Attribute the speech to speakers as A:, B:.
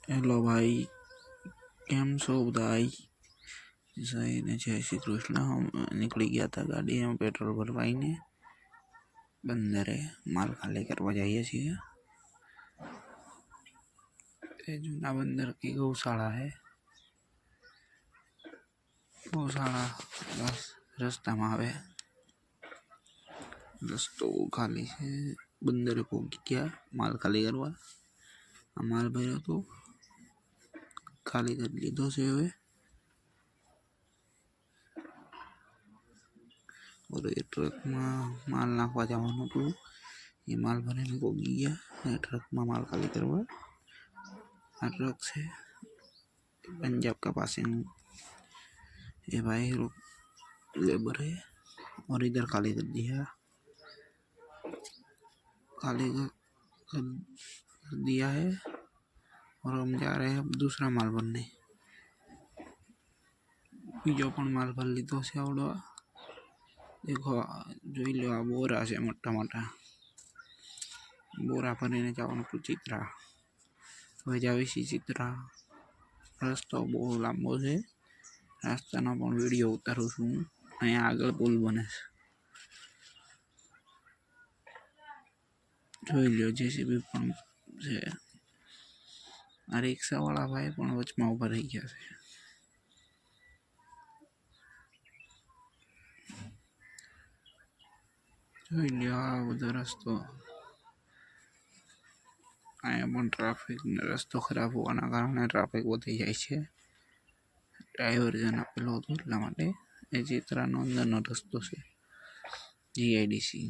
A: Hello भाई, કેમ છો બધાય? જય ને જય શ્રી કૃષ્ણ. हम નીકળી ગયા હતા ગાડીમાં પેટ્રોલ ભરવાઈને બંદરે માલ ખાલી કરવા જઈએ છીએ. એ જૂના બંદર की गौशाला है. गौशाला बस રસ્તામાં આવે. રસ્તો ખાલી છે. બંદરે પહોંચી ગયા માલ ખાલી કરવા. આ માલ ભર્યો તો ખાલી કરી લીધો છે હવે. और ये ट्रक में माल नाखवा जवानुं हतुं. ये माल भरीने पहोंची गया. ट्रक में माल खाली करवा. आ ट्रक से पंजाब का पासिंग. ये भाई लेबर है और इधर खाली कर दिया. खाली कर दिया है और हम जा रहे हैं अब दूसरा माल भरने. बीजो पण माल भर लीधो छे आवडो. देखो જોઈ લો, આ બોરા છે મોટા મોટા. બોરા ભરીને જવાનું હતું ચિત્રા. હવે જાવીશી ચિત્રા. રસ્તો બહુ લાંબો છે. રસ્તાનો પણ વિડીયો ઉતારું છું. અહીંયા આગળ પુલ બને છે. જોઈ લો, જેસીબી પણ છે. આ રિક્ષાવાળા ભાઈ પણ વચમાં ઊભા રહી ગયા છે. જોઈ લો આ બધો રસ્તો. અહીંયા પણ ટ્રાફિક ને રસ્તો ખરાબ હોવાના કારણે ટ્રાફિક વધી જાય છે. ડાયવર્ઝન આપેલો હતો એટલા માટે. એ ચિત્રાનો અંદરનો રસ્તો છે, જીઆઈડીસી.